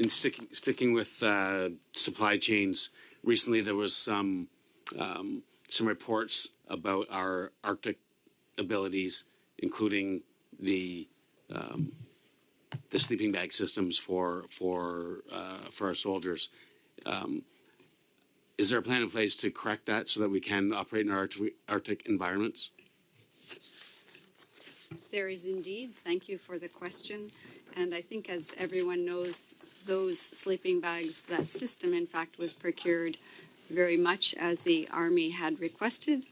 Sticking with supply chains, recently there was some reports about our Arctic abilities, including the sleeping bag systems for our soldiers. Is there a plan in place to correct that so that we can operate in our Arctic environments? There is indeed. Thank you for the question. And I think, as everyone knows, those sleeping bags, that system, in fact, was procured very much as the Army had requested.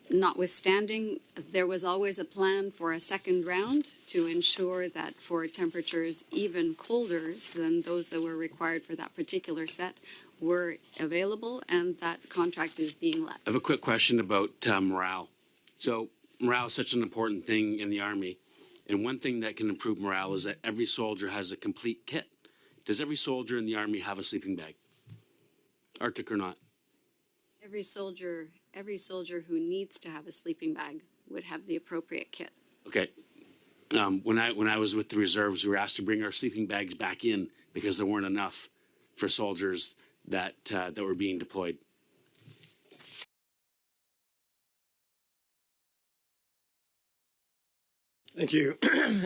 Notwithstanding, there was always a plan for a second round to ensure that for temperatures even colder than those that were required for that particular set were available, and that contract is being let. I have a quick question about morale. So morale is such an important thing in the Army, and one thing that can improve morale is that every soldier has a complete kit. Does every soldier in the Army have a sleeping bag, Arctic or not? Every soldier who needs to have a sleeping bag would have the appropriate kit. Okay. When I was with the reserves, we were asked to bring our sleeping bags back in because there weren't enough for soldiers that were being deployed. Thank you.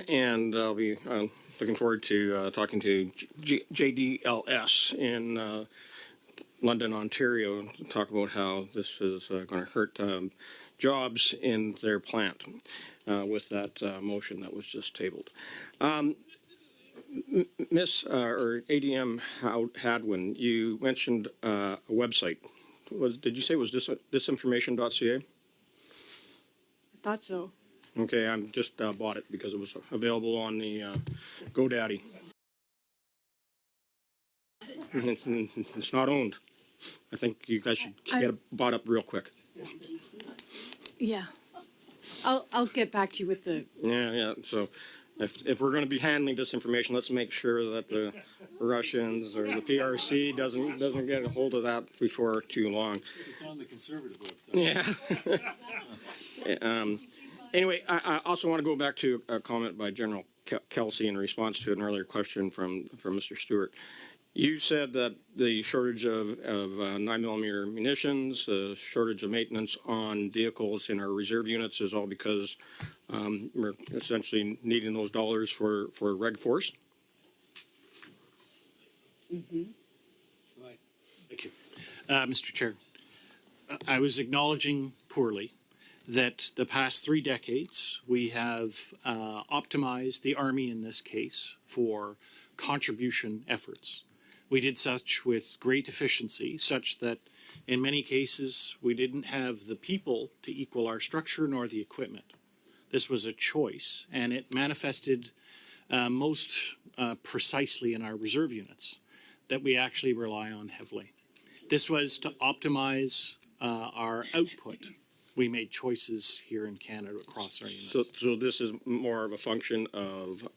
And I'll be looking forward to talking to JDLS in London, Ontario, to talk about how this is going to hurt jobs in their plant with that motion that was just tabled. Miss or ADM Hadwin, you mentioned a website. Did you say it was disinformation.ca? I thought so. Okay, I just bought it because it was available on the GoDaddy. It's not owned. I think you guys should get it bought up real quick. Yeah. I'll get back to you with the... Yeah. So if we're going to be handling disinformation, let's make sure that the Russians or the PRC doesn't get a hold of that before too long. It's on the conservative website. Yeah. Anyway, I also want to go back to a comment by General Kelsey in response to an earlier question from Mr. Stewart. You said that the shortage of 9mm munitions, the shortage of maintenance on vehicles in our reserve units is all because we're essentially needing those dollars for Reg Force. Mm-hmm. Right. Thank you. Mr. Chair, I was acknowledging poorly that the past 3 decades we have optimized the Army in this case for contribution efforts. We did such with great efficiency, such that in many cases we didn't have the people to equal our structure nor the equipment. This was a choice, and it manifested most precisely in our reserve units that we actually rely on heavily. This was to optimize our output. We made choices here in Canada across our units. So this is more of a function of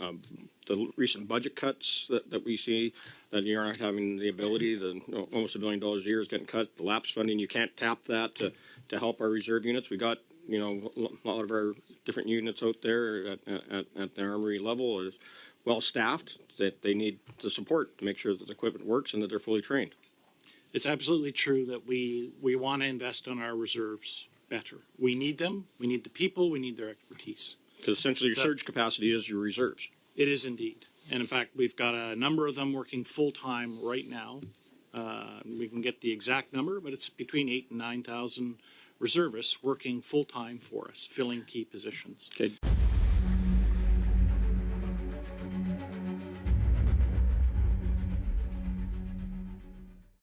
the recent budget cuts that we see, that you're not having the ability, almost $1 billion a year is getting cut, the lapse funding, you can't tap that to help our reserve units. We got, a lot of our different units out there at the Armory level is well staffed, that they need the support to make sure that the equipment works and that they're fully trained. It's absolutely true that we want to invest on our reserves better. We need them. We need the people. We need their expertise. Because essentially your surge capacity is your reserves. It is indeed. And in fact, we've got a number of them working full-time right now. We can get the exact number, but it's between 8,000 and 9,000 reservists working full-time for us, filling key positions. Okay.